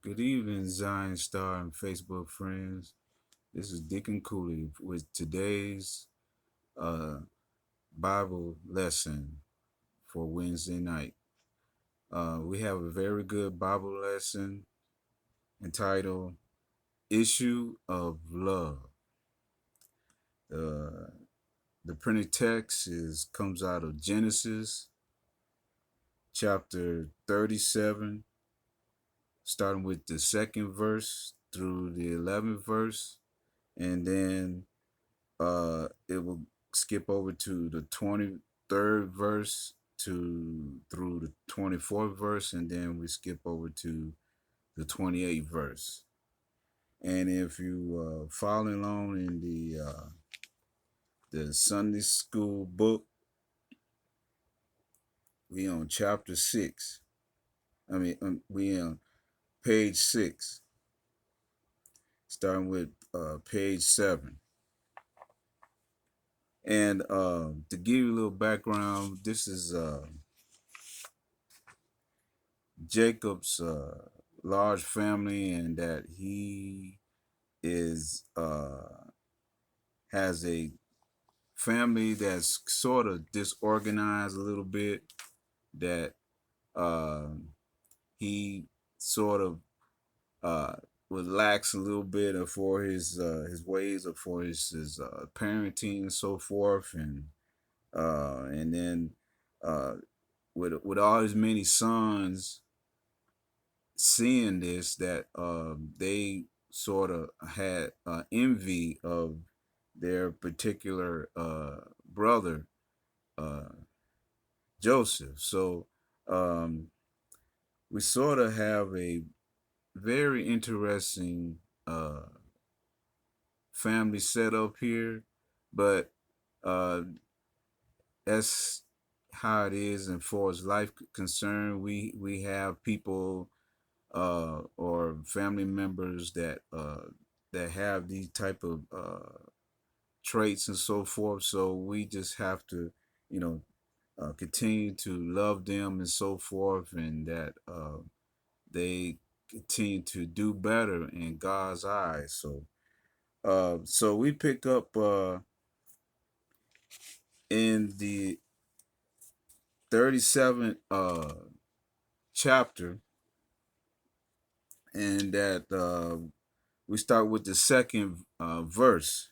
Good evening, Zion Star and Facebook friends. This is Deacon Cooley with today's uh, Bible lesson for Wednesday night. We have a very good Bible lesson entitled Issue of Love. Uh, the printed text comes out of Genesis chapter 37, starting with the second verse through the 11th verse, and then it will skip over to the 23rd verse to through the 24th verse, and then we skip over to the 28th verse. And if you follow along in the Sunday school book, we on chapter 6. We on page 6, starting with page 7. And to give you a little background, this is Jacob's large family, and that he is has a family that's sort of disorganized a little bit. That uh, he sort of uh, would lax a little bit for his ways or for his parenting and so forth, and then uh, with all his many sons seeing this, that they sort of had envy of their particular brother uh, Joseph. So um, we sort of have a very interesting family setup here, but uh, that's how it is. And far as life concerned, we have people or family members that have these type of traits and so forth. So we just have to, you know, continue to love them and so forth, and that they continue to do better in God's eyes. So we pick up in the 37th chapter, and that we start with the second verse.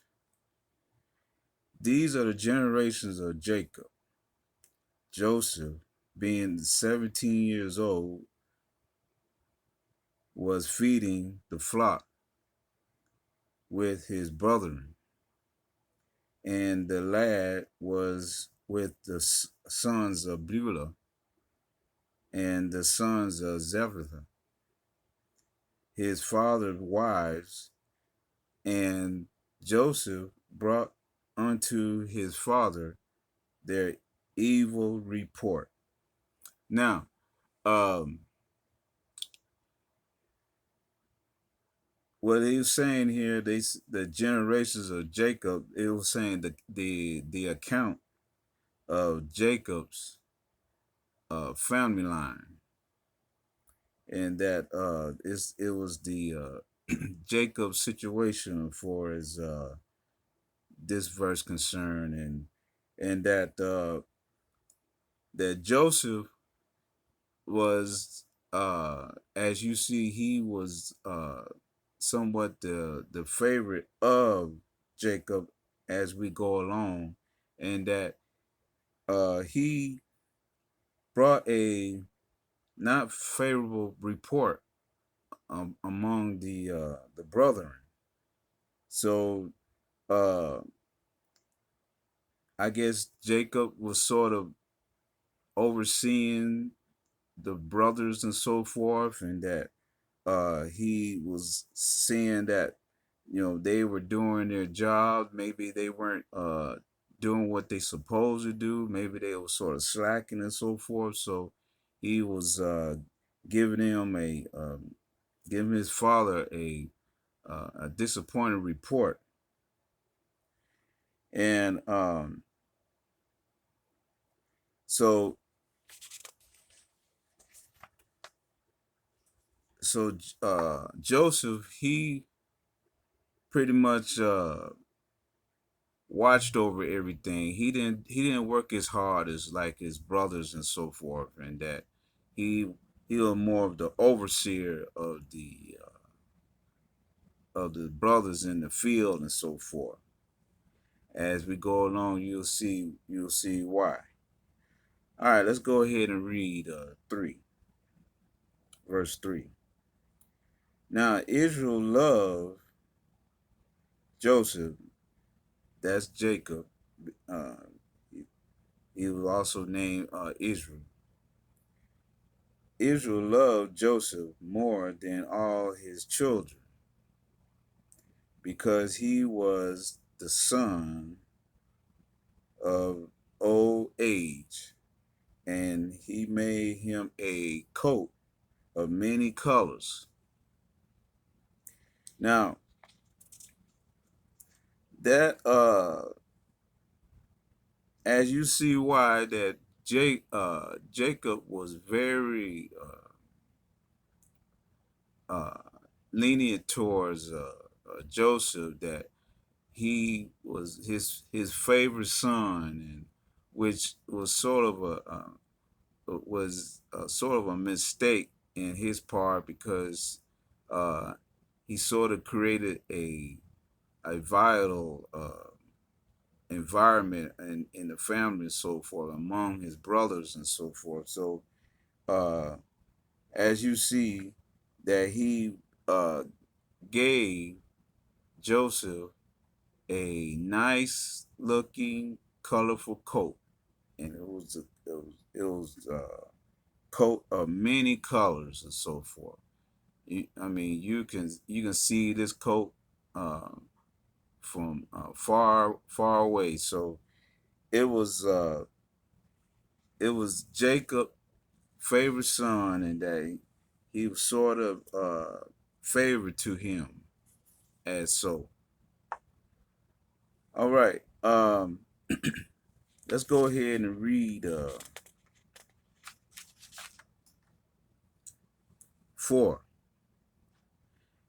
These are the generations of Jacob. Joseph, being 17 years old, was feeding the flock with his brethren, and the lad was with the sons of Beulah and the sons of Zephathah, his father's wives, and Joseph brought unto his father their evil report. Now, um, what he was saying here, the generations of Jacob, it was saying the account of Jacob's family line, and that it was the Jacob situation for as this verse concerned, and that Joseph was, as you see, he was somewhat the favorite of Jacob as we go along, and that he brought a not favorable report among the brethren. So uh, I guess Jacob was sort of overseeing the brothers and so forth, and that he was seeing that they were doing their job. Maybe they weren't doing what they supposed to do. Maybe they were sort of slacking and so forth. So he was giving him giving his father a disappointing report. And so so Joseph, he pretty much watched over everything. He didn't work as hard as like his brothers and so forth, and that he he was more of the overseer of the brothers in the field and so forth. As we go along, you'll see why. All right, let's go ahead and read 3, verse 3. Now Israel loved Joseph, that's Jacob. Uh, he was also named Israel. Israel loved Joseph more than all his children because he was the son of old age, and he made him a coat of many colors. Now, that as you see why that Jacob was very uh, lenient towards Joseph, that he was his favorite son, and which was sort of a mistake in his part because uh, he sort of created a vital environment in the family and so forth among his brothers and so forth. So uh, as you see that he uh, gave Joseph a nice looking colorful coat, and it was coat of many colors and so forth. I mean, you can see this coat from far away. So it was uh, it was Jacob' favorite son, and that he was sort of favorite to him as so. All right, let's go ahead and read 4.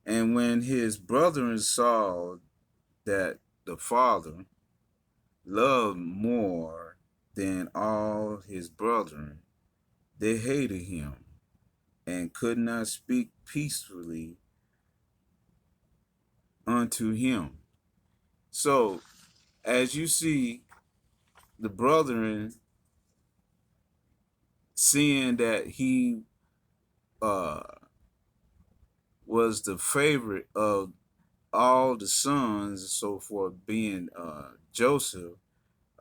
And when his brethren saw that the father loved more than all his brethren, they hated him and could not speak peacefully unto him. So, as you see, the brethren, seeing that he uh, was the favorite of all the sons and so forth, being Joseph,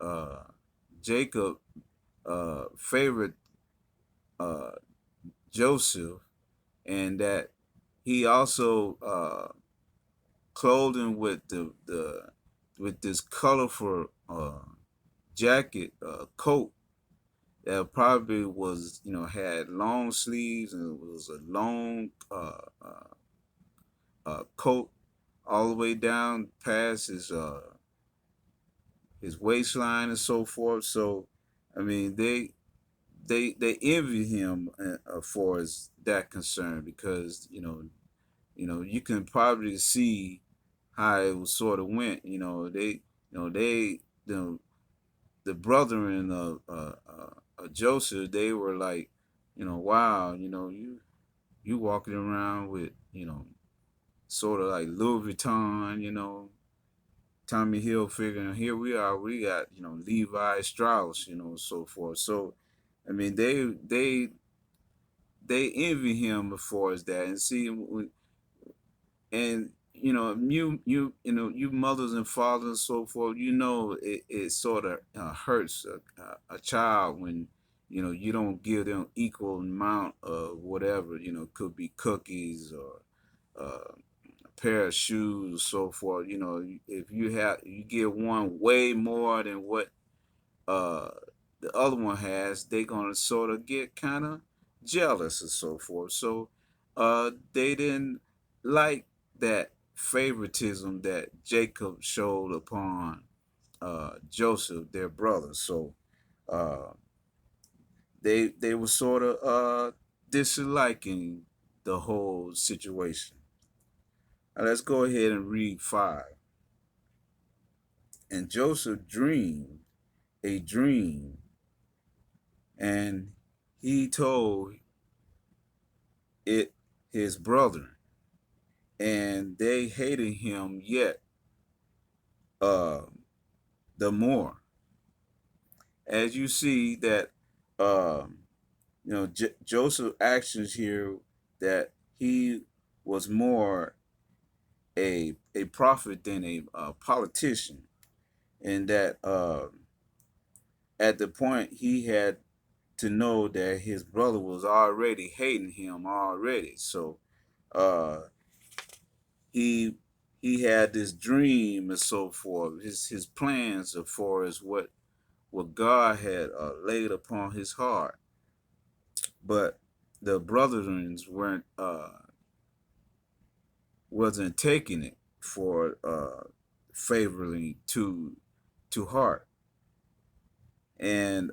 uh, Jacob favorite uh, Joseph, and that he also clothed him with the with this colorful jacket coat that probably was had long sleeves, and it was a long coat all the way down past his waistline and so forth. So I mean they envy him for as that concern, because you can probably see how it was sort of went. They the brethren of Joseph, they were like, wow, you walking around with sort of like Louis Vuitton, Tommy Hilfiger, and here we got Levi Strauss, so forth. So I mean they envy him as far as that, and see and you mothers and fathers and so forth, it sort of hurts a child when you don't give them equal amount of whatever, could be cookies or a pair of shoes or so forth. If you give one way more than what uh the other one has, they gonna sort of get kind of jealous and so forth. So they didn't like that favoritism that Jacob showed upon Joseph, their brother. So uh they were sort of disliking the whole situation. Now let's go ahead and read 5. And Joseph dreamed a dream, and he told it his brethren, and they hated him yet uh, the more. As you see that, um, Joseph's actions here, that he was more a prophet than a politician, and that at the point he had to know that his brother was already hating him already. So uh, he he had this dream and so forth, his plans as far as what God had laid upon his heart. But the brethren wasn't taking it for favorably to heart. And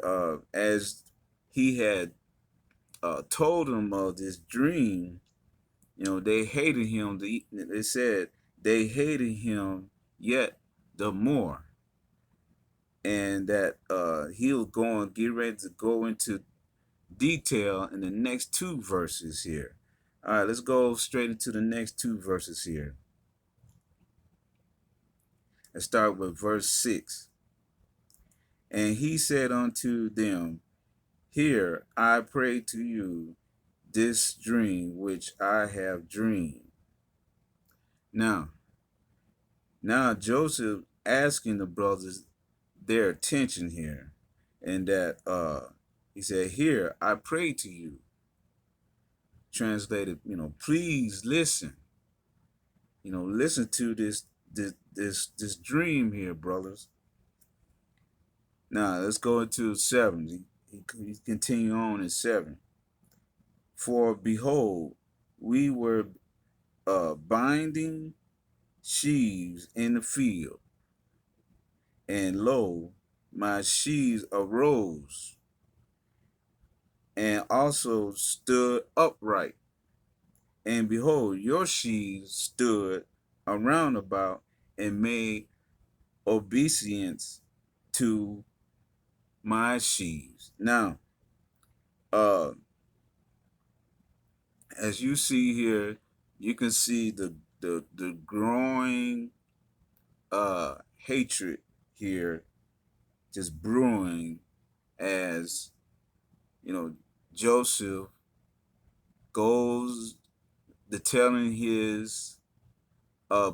as he had told them of this dream, they hated him. They said they hated him yet the more, and that he was going get ready to go into detail in the next 2 verses here. All right, let's go straight into the next 2 verses here. Let's start with verse 6. And he said unto them, Hear, I pray to you, this dream which I have dreamed. Now, Joseph asking the brothers their attention here, and that he said, Here, I pray to you. Translated, please listen. Listen to this dream here, brothers. Now let's go into 7. He continue on in 7. For behold, we were binding sheaves in the field, and lo, my sheaves arose, and also stood upright. And behold, your sheaves stood around about and made obeisance to my sheaves. Now, uh, as you see here, you can see the growing hatred here just brewing as Joseph goes to telling his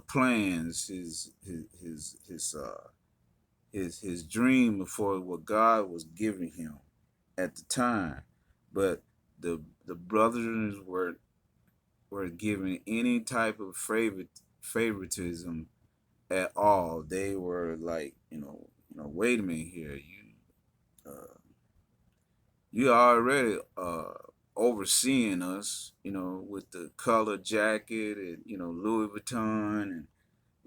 plans, his dream for what God was giving him at the time. But the brothers were given any type of favoritism at all. They were like, wait a minute here, you already overseeing us, with the color jacket and Louis Vuitton, and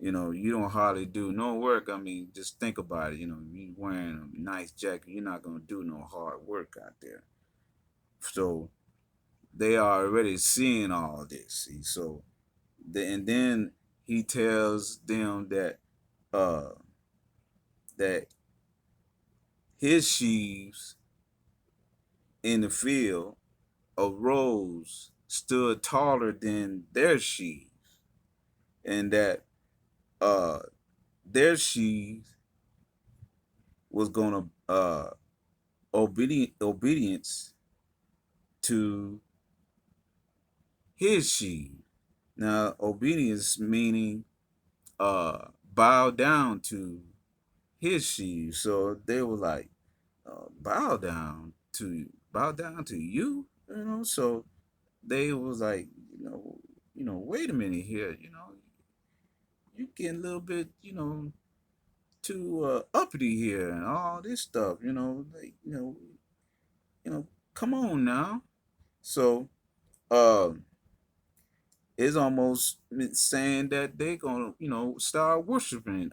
you don't hardly do no work. I mean, just think about it. You wearing a nice jacket, you're not gonna do no hard work out there. So they are already seeing all this. See? So and then he tells them uh that his sheaves in the field arose, stood taller than their sheaves, and that uh their sheaves was gonna obedience to his sheaves. Now, obedience meaning bow down to his sheaves. So they were like, bow down to you, So they was like, wait a minute here, you getting a little bit, too uppity here and all this stuff, like, come on now. So it's almost saying that they gonna, start worshiping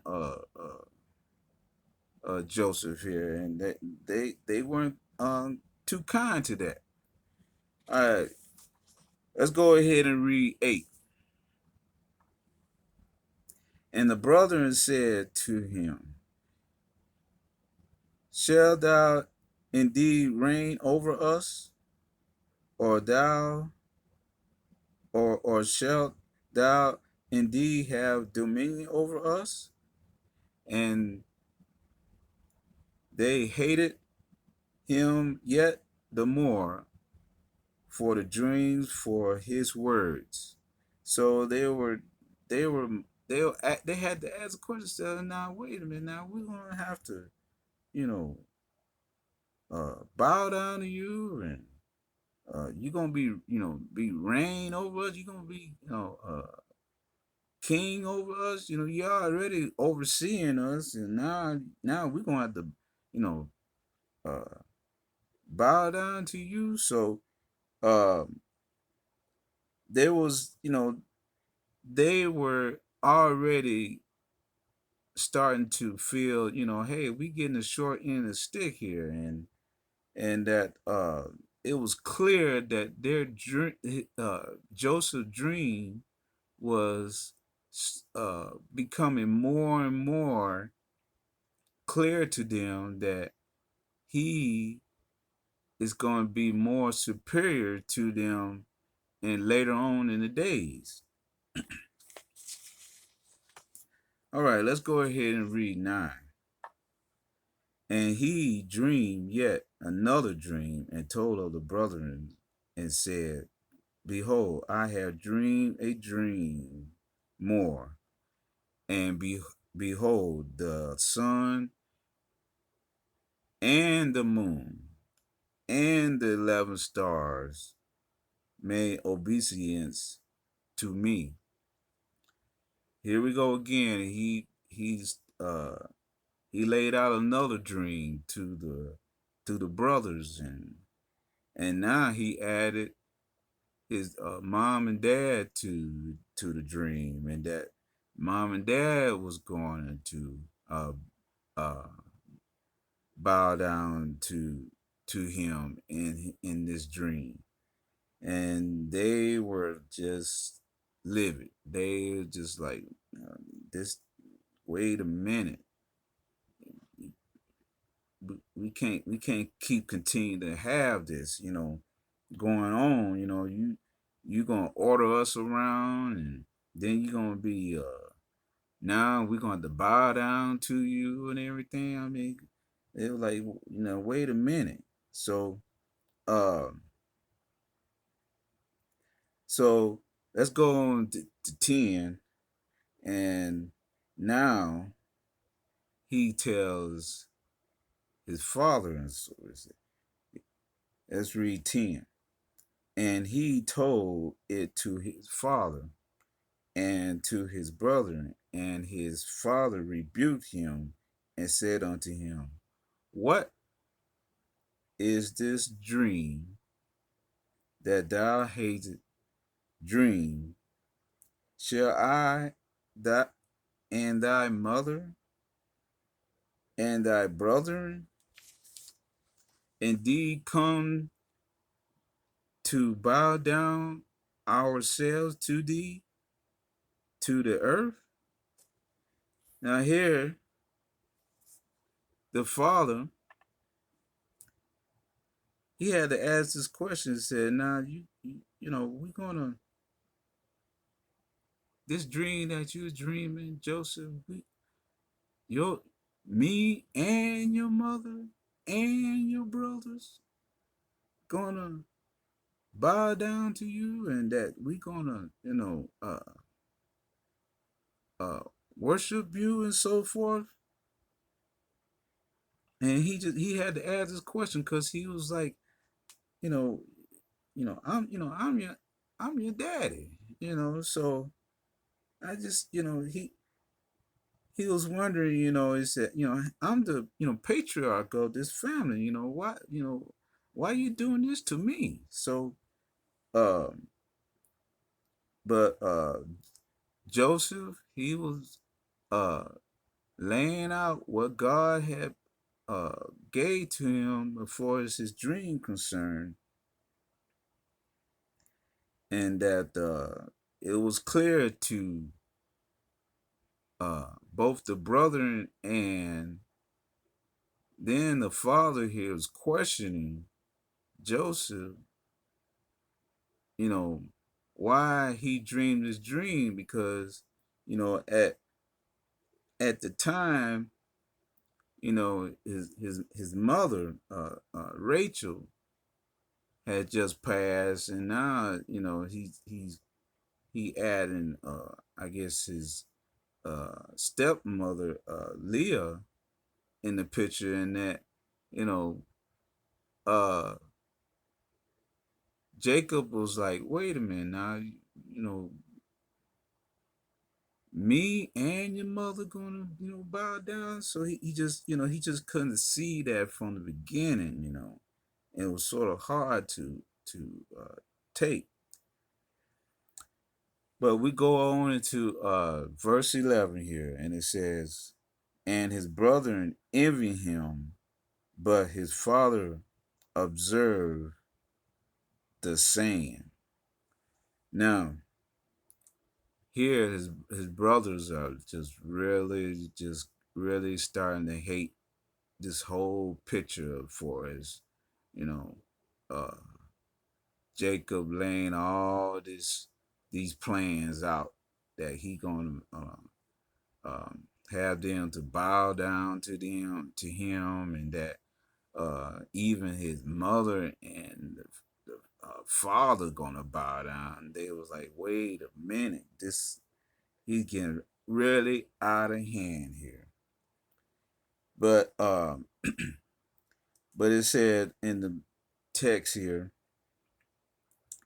Joseph here, and that they weren't too kind to that. All right, Let's go ahead and read 8. And the brethren said to him, shall thou indeed reign over us, or thou or shalt thou indeed have dominion over us? And they hated him yet the more for the dreams, for his words. So they were they had to ask a question. Said, now wait a minute. Now we're gonna have to, you know, bow down to you, and you're gonna be, be reign over us. You're gonna be, king over us. You're already overseeing us, and now we're gonna have to, you know, uh, bow down to you. So um, there was, they were already starting to feel, hey, we getting a short end of the stick here, and that it was clear that their Joseph's dream was becoming more and more clear to them that he is going to be more superior to them and later on in the days. All right, let's go ahead and read 9. And he dreamed yet another dream and told of the brethren and said, behold, I have dreamed a dream more, and behold, the sun and the moon and the 11 stars made obeisance to me. Here we go again. He laid out another dream to the brothers, and now he added his mom and dad to the dream, and that mom and dad was going to uh, bow down to him in this dream, and they were just livid. They were just like, this. Wait a minute, we can't keep continuing to have this, going on. You gonna order us around, and then you're gonna be now we're gonna have to bow down to you and everything. I mean, it was like, wait a minute. So um so let's go on to 10. And now he tells his father, and so let's read 10. And he told it to his father and to his brethren, and his father rebuked him and said unto him, what is this dream that thou hast dreamed? Shall I that and thy mother and thy brethren indeed come to bow down ourselves to thee, to the earth? Now here the father, he had to ask this question. He said, now we're gonna, this dream that you're dreaming, Joseph, your me and your mother and your brothers gonna bow down to you, and that we gonna, uh worship you and so forth. And he had to ask this question because he was like, you know, I'm your daddy, so I just, he was wondering, he said, I'm the, patriarch of this family, why are you doing this to me? So, um, but Joseph, he was uh laying out what God had gave to him as far as his dream concerned, and that it was clear to both the brother and then the father here was questioning Joseph, you know, why he dreamed this dream because, at the time, his mother, Rachel, had just passed, and now, he adding, I guess his stepmother, Leah, in the picture, and that, you know, uh, Jacob was like, wait a minute now, me and your mother gonna, bow down. So he just, he just couldn't see that from the beginning, and it was sort of hard to take. But we go on into verse 11 here, and it says, and his brethren envy him, but his father observed the saying. Now, here his brothers are just really starting to hate this whole picture for us, you know, uh, Jacob laying all these plans out that he gonna have them to bow down to him, and that even his mother and the father gonna bow down. They was like, wait a minute, this he getting really out of hand here. But but it said in the text here,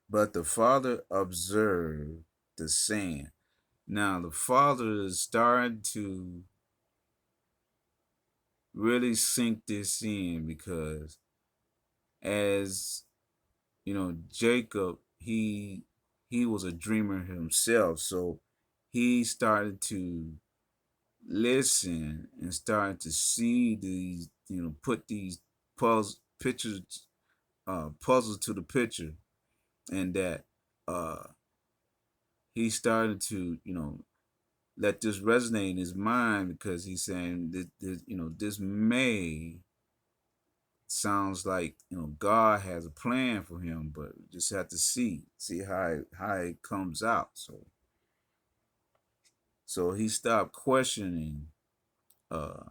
but the father observed the saying. Now the father is starting to really sink this in because as Jacob, he was a dreamer himself, so he started to listen and started to see these, put these puzzles to the picture, and that uh he started to, let this resonate in his mind because he's saying that, this may sounds like, God has a plan for him, but we just have to see how it comes out. So he stopped questioning uh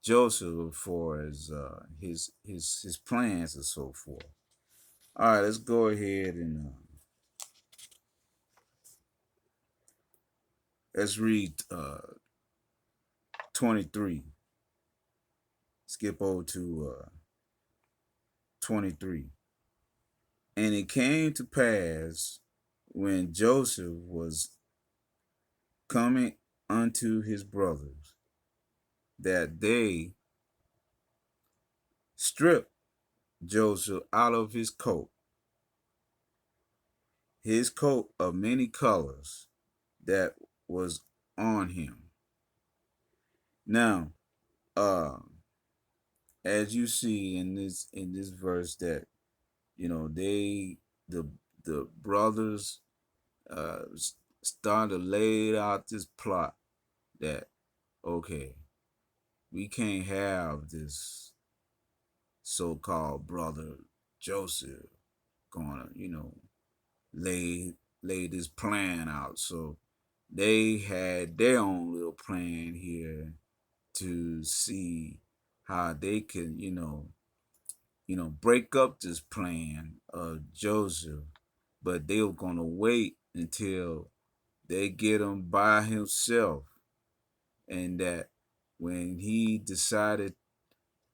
Joseph for his plans and so forth. All right, let's go ahead and let's read 23. Skip over to 23. And it came to pass when Joseph was coming unto his brothers that they stripped Joseph out of his coat of many colors that was on him. Now, uh, as you see in this verse that they the the brothers uh started to lay out this plot that, okay, we can't have this so-called brother Joseph gonna, lay lay this plan out. So they had their own little plan here to see how they could, break up this plan of Joseph, but they were gonna wait until they get him by himself, and that when he decided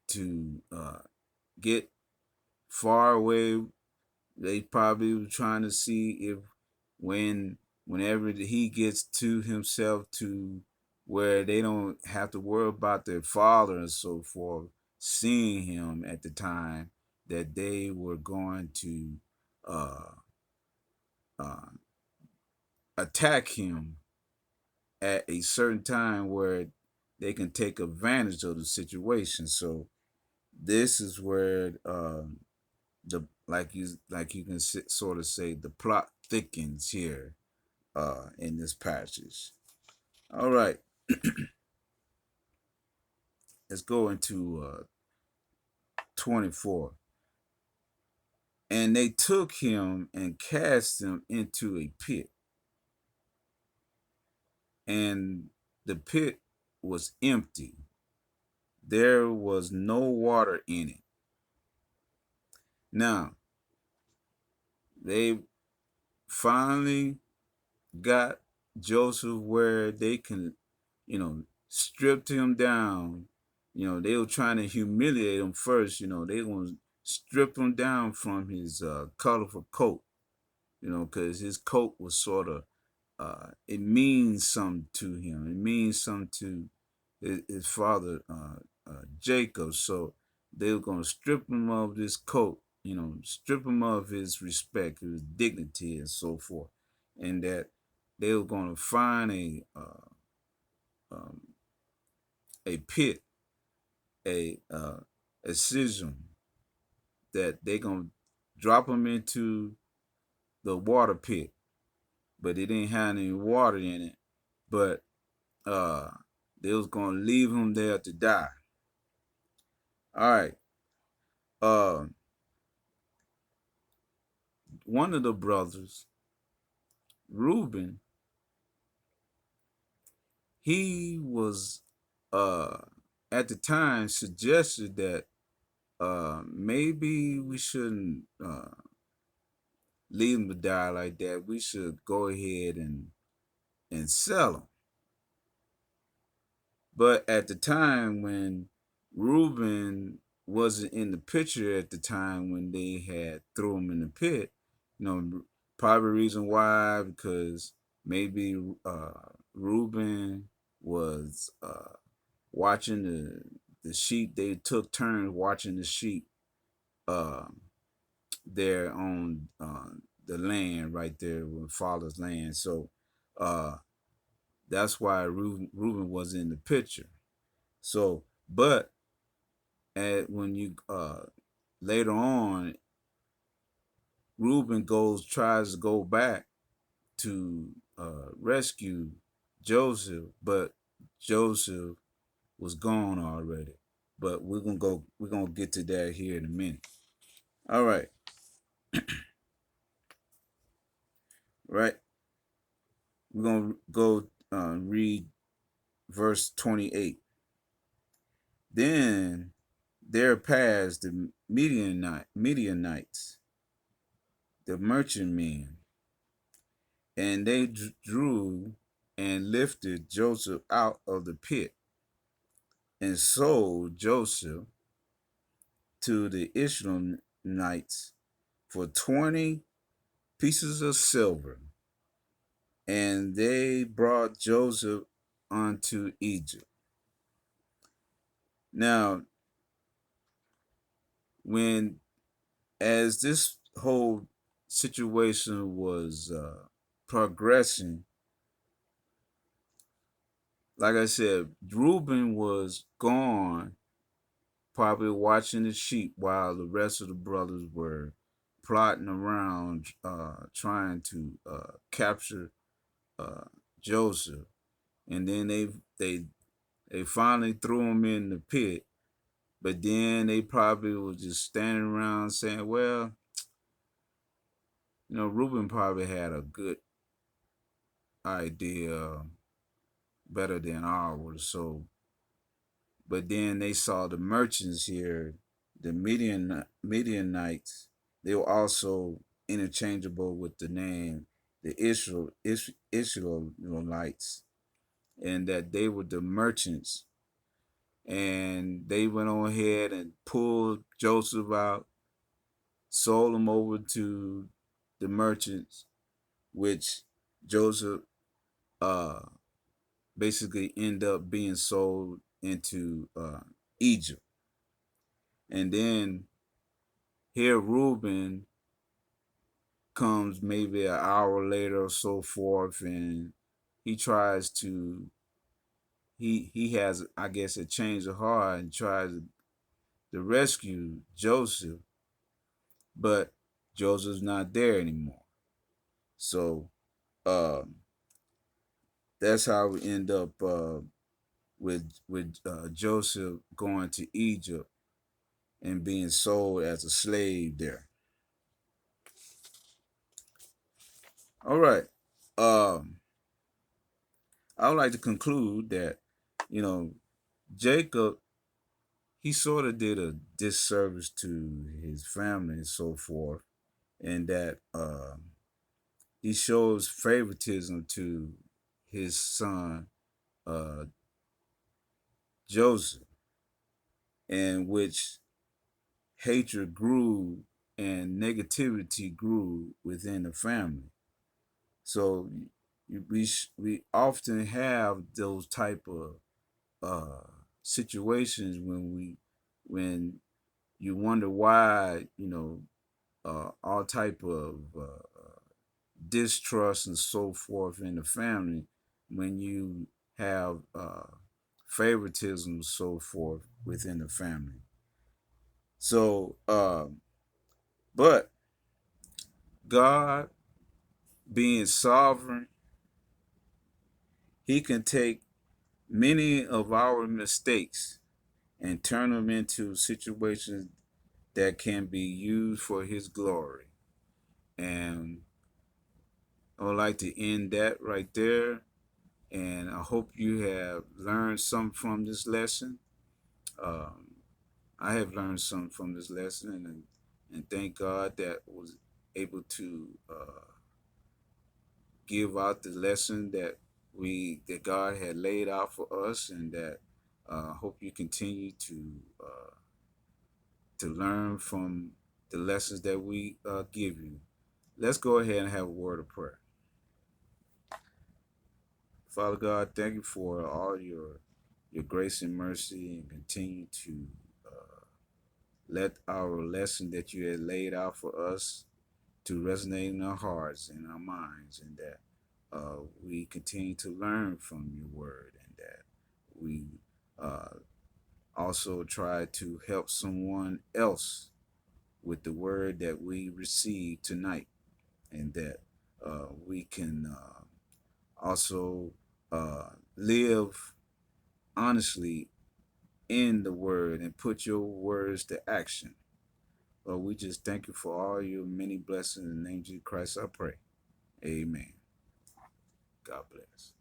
to get far away, they probably were trying to see if whenever he gets to himself to where they don't have to worry about their father and so forth seeing him at the time, that they were going to uh, uh, attack him at a certain time where they can take advantage of the situation. So this is where you can sort of say the plot thickens here in this passage. All right, let's go into 24. And they took him and cast him into a pit, and the pit was empty. There was no water in it. Now, they finally got Joseph where they can, stripped him down. They were trying to humiliate him first. They want to strip him down from his colorful coat, because his coat was sort of, it means something to him. It means something to his father, Jacob. So they were going to strip him of this coat, strip him of his respect, his dignity, and so forth. And that they were going to find um, a pit, a schism that they're going to drop him into the water pit, but it didn't have any water in it. But uh, they was going to leave him there to die. All right. Uh, One of the brothers, Reuben, he was uh, at the time suggested that maybe we shouldn't leave him to die like that. We should go ahead and sell him. But at the time when Reuben wasn't in the picture at the time when they had threw him in the pit, probably reason why, because maybe Reuben was watching the sheep. They took turns watching the sheep uh, there on the land right there with father's land. So uh, that's why Reuben was in the picture. So, but when you later on, Reuben tries to go back to rescue Joseph, but Joseph was gone already. But we're gonna get to that here in a minute. All right, right. We're gonna go read verse 28. Then there passed the Midianites, the merchantmen, and they drew and lifted Joseph out of the pit and sold Joseph to the Ishmaelites for 20 pieces of silver. And they brought Joseph unto Egypt. Now, when as this whole situation was progressing, like I said, Reuben was gone, probably watching the sheep while the rest of the brothers were plotting around, trying to capture uh, Joseph. And then they finally threw him in the pit. But then they probably was just standing around saying, well, Reuben probably had a good idea, better than ours. So, but then they saw the merchants here, the Midianites. They were also interchangeable with the name the Israelites, and that they were the merchants. And they went on ahead and pulled Joseph out, sold him over to the merchants, which Joseph uh, basically ended up being sold into Egypt. And then here Reuben comes maybe an hour later or so forth, and he tries to he has, I guess, a change of heart and tries to rescue Joseph. but Joseph's not there anymore. So um, that's how we end up with Joseph going to Egypt and being sold as a slave there. All right. Um, I would like to conclude that, you know, Jacob, he sort of did a disservice to his family and so forth, and that he shows favoritism to his son uh, Joseph, in which hatred grew and negativity grew within the family. So we often have those type of situations when you wonder why all type of distrust and so forth in the family when you have favoritism and so forth within the family. So, but God being sovereign, He can take many of our mistakes and turn them into situations that can be used for His glory. And I would like to end that right there. And I hope you have learned something from this lesson. Um, I have learned something from this lesson, and thank God that I was able to give out the lesson that God had laid out for us, and that I hope you continue to learn from the lessons that we give you. Let's go ahead and have a word of prayer. Father God, thank you for all your grace and mercy, and continue to let our lesson that you had laid out for us to resonate in our hearts and our minds, and that we continue to learn from your word, and that we uh, also try to help someone else with the word that we received tonight, and that we can also live honestly in the word and put your words to action. Lord, we just thank you for all your many blessings. In the name of Jesus Christ, I pray. Amen. God bless.